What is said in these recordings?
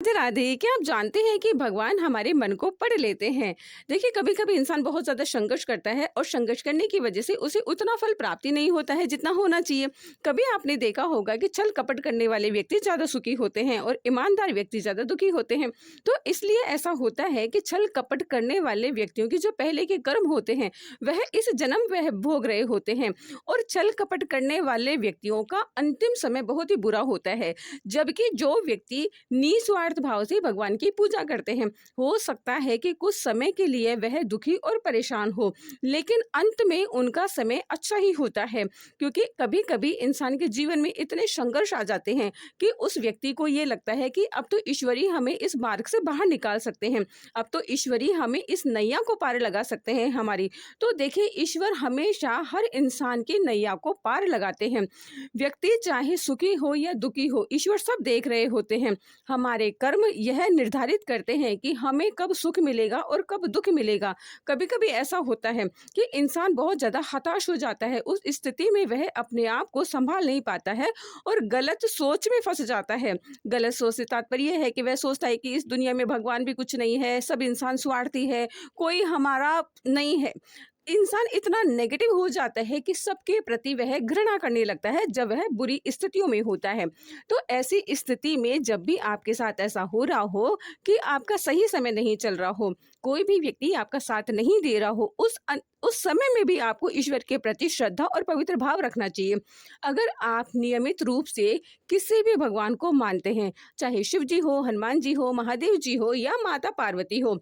राधे राधे। क्या आप जानते हैं कि भगवान हमारे मन को पढ़ लेते हैं? देखिए, कभी-कभी इंसान बहुत ज़्यादा संघर्ष करता है और संघर्ष करने की वजह से उसे उतना फल प्राप्ति नहीं होता है जितना होना चाहिए। कभी आपने देखा होगा कि छल-कपट करने वाले व्यक्ति ज़्यादा सुखी होते हैं और ईमानदार व्यक्ति ज़्यादा दुखी होते हैं। तो इसलिए ऐसा होता है कि छल-कपट करने वाले व्यक्तियों के जो पहले के कर्म होते हैं, वह इस जन्म वह भोग रहे होते हैं और छल-कपट करने वाले व्यक्तियों का अंतिम समय बहुत ही बुरा होता है। जबकि जो व्यक्ति निस्वार्थ भाव से भगवान की पूजा करते हैं, हो सकता है कि कुछ समय के लिए वह दुखी और परेशान हो, लेकिन अंत में उनका समय अच्छा ही होता है। क्योंकि कभी-कभी इंसान के जीवन में इतने संघर्ष आ जाते हैं कि उस व्यक्ति को ये लगता है कि अब तो ईश्वर ही हमें इस मार्ग से बाहर निकाल सकते हैं, अब तो ईश्वर ही हमें इस नैया को पार लगा सकते हैं हमारी। तो देखिए, ईश्वर हमेशा हर इंसान की नैया को पार लगाते हैं। व्यक्ति चाहे सुखी हो या दुखी हो, ईश्वर सब देख रहे होते हैं। हमारे कर्म यह निर्धारित करते हैं कि हमें कब सुख मिलेगा और कब दुख मिलेगा। कभी-कभी ऐसा होता है कि इंसान बहुत ज़्यादा हताश हो जाता है। उस स्थिति में वह अपने आप को संभाल नहीं पाता है और गलत सोच में फँस जाता है। गलत सोच से तात्पर्य है कि वह सोचता है कि इस दुनिया में भगवान भी कुछ नहीं है, सब इंसान स्वार्थी है, कोई हमारा नहीं है। इंसान इतना नेगेटिव हो जाता है कि सबके प्रति वह घृणा करने लगता है जब वह बुरी स्थितियों में होता है। तो ऐसी स्थिति में जब भी आपके साथ ऐसा हो रहा हो कि आपका सही समय नहीं चल रहा हो, कोई भी व्यक्ति आपका साथ नहीं दे रहा हो, उस समय में भी आपको ईश्वर के प्रति श्रद्धा और पवित्र भाव रखना चाहिए। अगर आप नियमित रूप से किसी भी भगवान को मानते हैं, चाहे शिव जी हो, हनुमान जी हो, महादेव जी हो या माता पार्वती हो,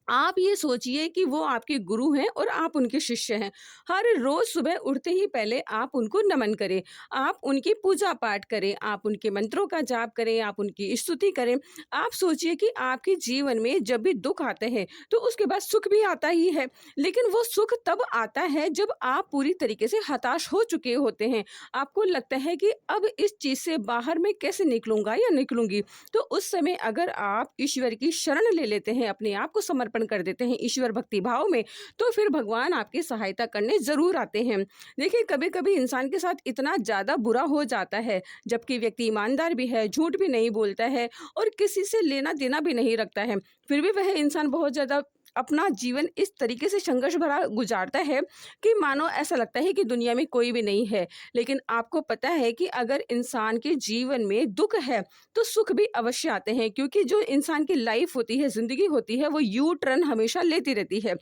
आप ये सोचिए कि वो आपके गुरु हैं और आप उनके शिष्य हैं। हर रोज़ सुबह उठते ही पहले आप उनको नमन करें, आप उनकी पूजा-पाठ करें, आप उनके मंत्रों का जाप करें, आप उनकी स्तुति करें। आप सोचिए कि आपके जीवन में जब भी दुःख आते हैं, तो उसके बाद सुख भी आता ही है। लेकिन वो सुख तब आता है जब आप पूरी तरीके से हताश हो चुके होते हैं। आपको लगता है कि अब इस चीज़ से बाहर मैं कैसे निकलूँगा या निकलूँगी? तो उस समय अगर आप ईश्वर की शरण ले लेते हैं, अपने आप को समर्पण कर देते हैं ईश्वर भक्ति भाव में, तो फिर भगवान आपकी सहायता करने ज़रूर आते हैं। देखिए, कभी-कभी इंसान के साथ इतना ज़्यादा बुरा हो जाता है, जबकि व्यक्ति ईमानदार भी है, झूठ भी नहीं बोलता है और किसी से लेना-देना भी नहीं रखता है। फिर भी वह इंसान बहुत ज़्यादा अपना जीवन इस तरीके से संघर्ष भरा गुज़ारता है कि मानो ऐसा लगता है कि दुनिया में कोई भी नहीं है। लेकिन आपको पता है कि अगर इंसान के जीवन में दुःख है, तो सुख भी अवश्य आते हैं, क्योंकि जो इंसान की लाइफ़ होती है, ज़िंदगी होती है, वो यू टर्न हमेशा लेती रहती है।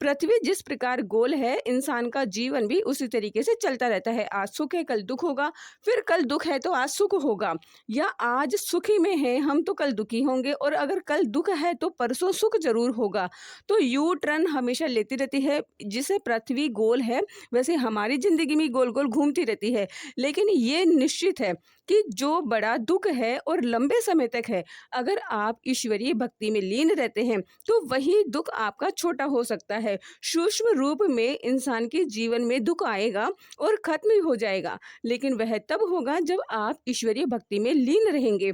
पृथ्वी जिस प्रकार गोल है, इंसान का जीवन भी उसी तरीके से चलता रहता है। आज सुख है, कल दुःख होगा, फिर कल दुःख है तो आज सुख होगा, या आज सुखी में हैं हम तो कल दुखी होंगे और अगर कल दुःख है तो परसों सुख ज़रूर होगा। तो यू टर्न हमेशा लेती रहती है। जिसे पृथ्वी गोल है, वैसे हमारी ज़िंदगी भी गोल-गोल घूमती रहती है। लेकिन ये निश्चित है कि जो बड़ा दुःख है और लंबे समय तक है, अगर आप ईश्वरीय भक्ति में लीन रहते हैं, तो वही दुःख आपका छोटा हो सकता है। सूक्ष्म रूप में इंसान के जीवन में दुःख आएगा और खत्म भी हो जाएगा, लेकिन वह तब होगा जब आप ईश्वरीय भक्ति में लीन रहेंगे।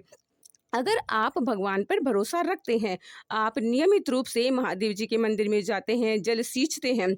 अगर आप भगवान पर भरोसा रखते हैं, आप नियमित रूप से महादेव जी के मंदिर में जाते हैं, जल सींचते हैं,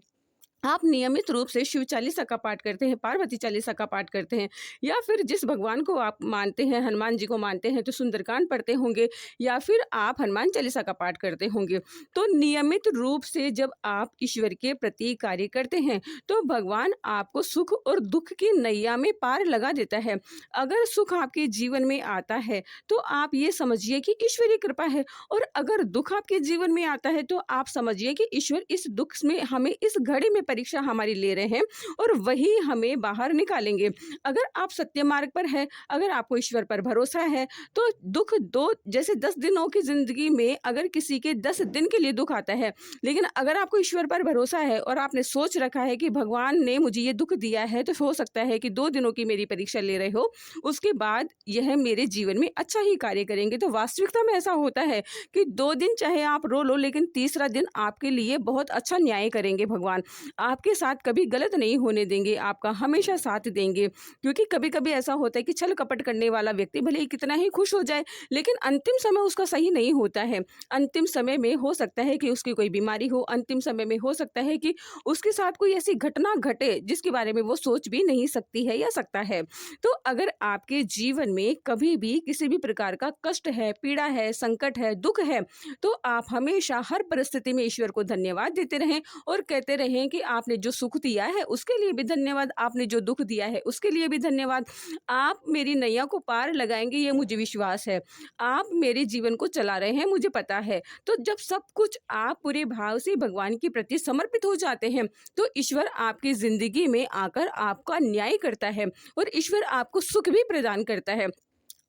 आप नियमित रूप से शिव चालीसा का पाठ करते हैं, पार्वती चालीसा का पाठ करते हैं, या फिर जिस भगवान को आप मानते हैं, हनुमान जी को मानते हैं, तो सुंदरकांड पढ़ते होंगे, या फिर आप हनुमान चालीसा का पाठ करते होंगे। तो नियमित रूप से जब आप ईश्वर के प्रति कार्य करते हैं, तो भगवान आपको सुख और दुःख की नैया में पार लगा देता है। अगर सुख आपके जीवन में आता है, तो आप ये समझिए कि ईश्वरीय कृपा है, और अगर दुःख आपके जीवन में आता है, तो आप समझिए कि ईश्वर इस दुःख में हमें इस घड़ी में परीक्षा हमारी ले रहे हैं और वही हमें बाहर निकालेंगे। अगर आप सत्य मार्ग पर हैं, अगर आपको ईश्वर पर भरोसा है, तो दुःख दो जैसे 10 दिनों की ज़िंदगी में अगर किसी के 10 दिन के लिए दुःख आता है, लेकिन अगर आपको ईश्वर पर भरोसा है और आपने सोच रखा है कि भगवान ने मुझे ये दुःख दिया है, तो हो सकता है कि 2 दिनों की मेरी परीक्षा ले रहे हो, उसके बाद यह मेरे जीवन में अच्छा ही कार्य करेंगे। तो वास्तविकता में ऐसा होता है कि 2 दिन चाहे आप रो लो, लेकिन तीसरा दिन आपके लिए बहुत अच्छा न्याय करेंगे भगवान। आपके साथ कभी गलत नहीं होने देंगे, आपका हमेशा साथ देंगे। क्योंकि कभी-कभी ऐसा होता है कि छल कपट करने वाला व्यक्ति भले ही कितना ही खुश हो जाए, लेकिन अंतिम समय उसका सही नहीं होता है। अंतिम समय में हो सकता है कि उसकी कोई बीमारी हो, अंतिम समय में हो सकता है कि उसके साथ कोई ऐसी घटना घटे जिसके बारे में वो सोच भी नहीं सकती है या सकता है। तो अगर आपके जीवन में कभी भी किसी भी प्रकार का कष्ट है, पीड़ा है, संकट है, दुःख है, तो आप हमेशा हर परिस्थिति में ईश्वर को धन्यवाद देते रहें और कहते रहें कि आपने जो सुख दिया है उसके लिए भी धन्यवाद, आपने जो दुःख दिया है उसके लिए भी धन्यवाद। आप मेरी नैया को पार लगाएँगे ये मुझे विश्वास है। आप मेरे जीवन को चला रहे हैं मुझे पता है। तो जब सब कुछ आप पूरे भाव से भगवान के प्रति समर्पित हो जाते हैं, तो ईश्वर आपकी ज़िंदगी में आकर आपका न्याय करता है और ईश्वर आपको सुख भी प्रदान करता है।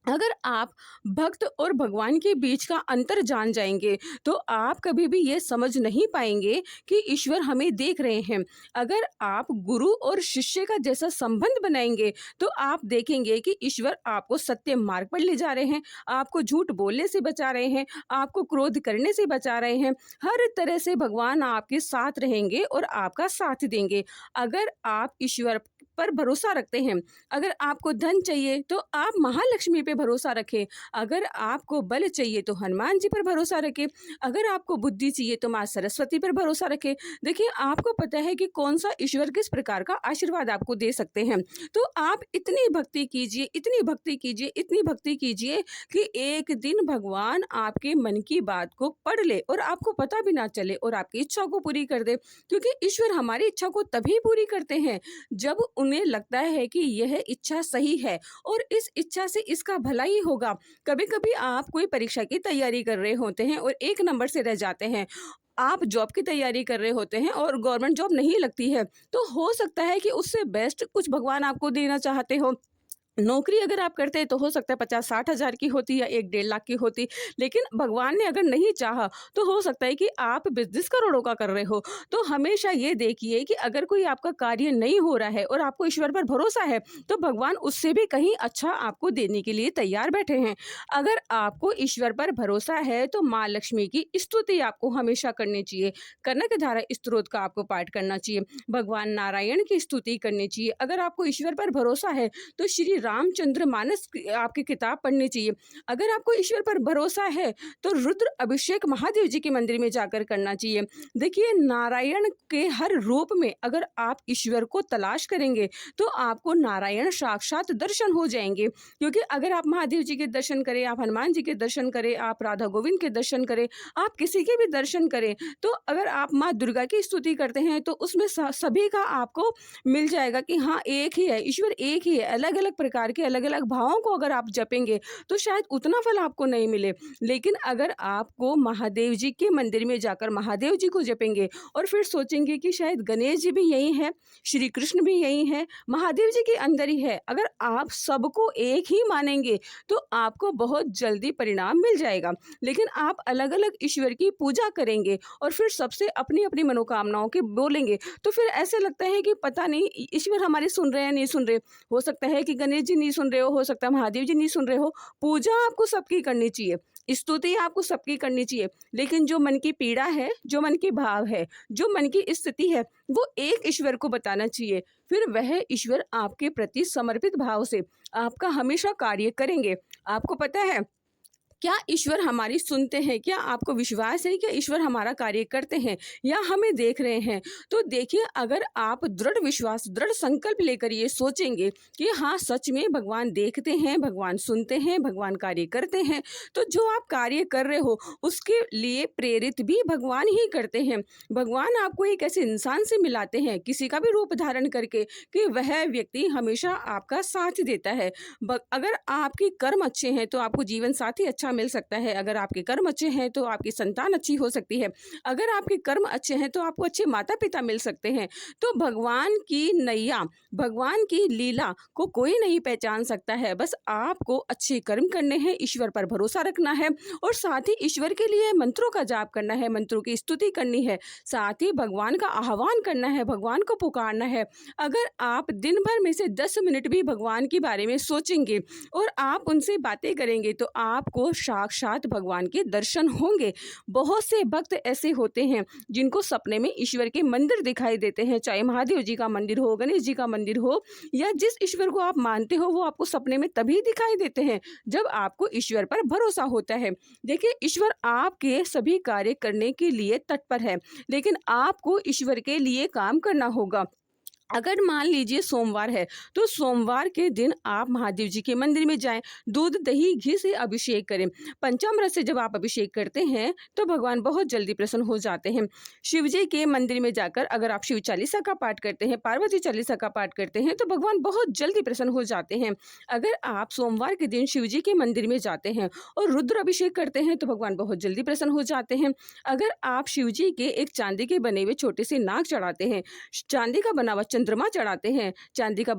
अगर आप भक्त और भगवान के बीच का अंतर जान जाएँगे, तो आप कभी भी ये समझ नहीं पाएँगे कि ईश्वर हमें देख रहे हैं। अगर आप गुरु और शिष्य का जैसा संबंध बनाएँगे, तो आप देखेंगे कि ईश्वर आपको सत्य मार्ग पर ले जा रहे हैं, आपको झूठ बोलने से बचा रहे हैं, आपको क्रोध करने से बचा रहे हैं। हर तरह से भगवान आपके साथ रहेंगे और आपका साथ देंगे। अगर आप ईश्वर पर भरोसा रखते हैं, अगर आपको धन चाहिए तो आप महालक्ष्मी पे भरोसा रखें, अगर आपको बल चाहिए तो हनुमान जी पर भरोसा रखें, अगर आपको बुद्धि चाहिए तो माँ सरस्वती पर भरोसा रखें। देखिए, आपको पता है कि कौन-सा ईश्वर किस प्रकार का आशीर्वाद आपको दे सकते हैं। तो आप इतनी भक्ति कीजिए, इतनी भक्ति कीजिए, इतनी भक्ति कीजिए कि एक दिन भगवान आपके मन की बात को पढ़ ले और आपको पता भी ना चले और आपकी इच्छा को पूरी कर दे। क्योंकि ईश्वर हमारी इच्छा को तभी पूरी करते हैं जब उन्हें लगता है कि यह इच्छा सही है और इस इच्छा से इसका भला ही होगा। कभी-कभी आप कोई परीक्षा की तैयारी कर रहे होते हैं और 1 नंबर से रह जाते हैं। आप जॉब की तैयारी कर रहे होते हैं और गवर्नमेंट जॉब नहीं लगती है, तो हो सकता है कि उससे बेस्ट कुछ भगवान आपको देना चाहते हो। नौकरी अगर आप करते हैं तो हो सकता है 50-60 हज़ार की होती या 1 डेढ़ लाख की होती, लेकिन भगवान ने अगर नहीं चाहा तो हो सकता है कि आप बिज़नेस करोड़ों का कर रहे हो। तो हमेशा ये देखिए कि अगर कोई आपका कार्य नहीं हो रहा है और आपको ईश्वर पर भरोसा है, तो भगवान उससे भी कहीं अच्छा आपको देने के लिए तैयार बैठे हैं। अगर आपको ईश्वर पर भरोसा है तो माँ लक्ष्मी की स्तुति आपको हमेशा करनी चाहिए। कनकधारा स्तोत्र का आपको पाठ करना चाहिए, भगवान नारायण की स्तुति करनी चाहिए। अगर आपको ईश्वर पर भरोसा है तो श्री रामचंद्र मानस की आपकी किताब पढ़नी चाहिए। अगर आपको ईश्वर पर भरोसा है तो रुद्र अभिषेक महादेव जी के मंदिर में जाकर करना चाहिए। देखिए, नारायण के हर रूप में अगर आप ईश्वर को तलाश करेंगे तो आपको नारायण साक्षात दर्शन हो जाएंगे। क्योंकि अगर आप महादेव जी के दर्शन करें, आप हनुमान जी के दर्शन करें, आप राधा गोविंद के दर्शन करें, आप किसी के भी दर्शन करें, तो अगर आप माँ दुर्गा की स्तुति करते हैं तो उसमें सभी का आपको मिल जाएगा कि हाँ, एक ही है, ईश्वर एक ही है। अलग अलग प्रकार के अलग अलग भावों को अगर आप जपेंगे तो शायद उतना फल आपको नहीं मिले, लेकिन अगर आपको महादेव जी के मंदिर में जाकर महादेव जी को जपेंगे और फिर सोचेंगे कि शायद गणेश जी भी यही है, श्री कृष्ण भी यही है, महादेव जी के अंदर ही है, अगर आप सबको एक ही मानेंगे तो आपको बहुत जल्दी परिणाम मिल जाएगा। लेकिन आप अलग अलग ईश्वर की पूजा करेंगे और फिर सबसे अपनी अपनी मनोकामनाओं के बोलेंगे, तो फिर ऐसे लगता है कि पता नहीं ईश्वर हमारे सुन रहे हैं नहीं सुन रहे। हो सकता है कि गणेश जी नहीं सुन रहे हो सकता है महादेव जी नहीं सुन रहे हो। पूजा आपको सबकी करनी चाहिए, स्तुति आपको सबकी करनी चाहिए, लेकिन जो मन की पीड़ा है, जो मन के भाव है, जो मन की स्थिति है, वो एक ईश्वर को बताना चाहिए। फिर वह ईश्वर आपके प्रति समर्पित भाव से आपका हमेशा कार्य करेंगे। आपको पता है, क्या ईश्वर हमारी सुनते हैं? क्या आपको विश्वास है, क्या ईश्वर हमारा कार्य करते हैं या हमें देख रहे हैं? तो देखिए, अगर आप दृढ़ विश्वास, दृढ़ संकल्प लेकर ये सोचेंगे कि हाँ, सच में भगवान देखते हैं, भगवान सुनते हैं, भगवान कार्य करते हैं, तो जो आप कार्य कर रहे हो उसके लिए प्रेरित भी भगवान ही करते हैं। भगवान आपको एक ऐसे इंसान से मिलाते हैं, किसी का भी रूप धारण करके, कि वह व्यक्ति हमेशा आपका साथ देता है। अगर आपके कर्म अच्छे हैं तो आपको जीवन साथी अच्छा मिल सकता है, अगर आपके कर्म अच्छे हैं तो आपकी संतान अच्छी हो सकती है, अगर आपके कर्म अच्छे हैं तो आपको अच्छे माता पिता मिल सकते हैं। तो भगवान की नैया, भगवान की लीला को कोई नहीं पहचान सकता है। बस आपको अच्छे कर्म करने हैं, ईश्वर पर भरोसा रखना है और साथ ही ईश्वर के लिए मंत्रों का जाप करना है, मंत्रों की स्तुति करनी है, साथ ही भगवान का आह्वान करना है, भगवान को पुकारना है। अगर आप दिन भर में से 10 मिनट भी भगवान के बारे में सोचेंगे और आप उनसे बातें करेंगे तो आपको साक्षात भगवान के दर्शन होंगे। बहुत से भक्त ऐसे होते हैं जिनको सपने में ईश्वर के मंदिर दिखाई देते हैं, चाहे महादेव जी का मंदिर हो, गणेश जी का मंदिर हो, या जिस ईश्वर को आप मानते हो वो आपको सपने में तभी दिखाई देते हैं जब आपको ईश्वर पर भरोसा होता है। देखिए, ईश्वर आपके सभी कार्य करने के लिए तत्पर है, लेकिन आपको ईश्वर के लिए काम करना होगा। अगर मान लीजिए सोमवार है, तो सोमवार के दिन आप महादेव जी के मंदिर में जाएं, दूध दही घी से अभिषेक करें। पंचामृत से जब आप अभिषेक करते हैं तो भगवान बहुत जल्दी प्रसन्न हो जाते हैं। शिव जी के मंदिर में जाकर अगर आप शिव चालीसा का पाठ करते हैं, पार्वती चालीसा का पाठ करते हैं, तो भगवान बहुत जल्दी प्रसन्न हो जाते हैं। अगर आप सोमवार के दिन शिव जी के मंदिर में जाते हैं और रुद्र अभिषेक करते हैं, तो भगवान बहुत जल्दी प्रसन्न हो जाते हैं। अगर आप शिव जी के एक चांदी के बने हुए छोटे से नाग चढ़ाते हैं, चांदी का बना हुआ चंद्रमा चढ़ाते हैं, चांदी का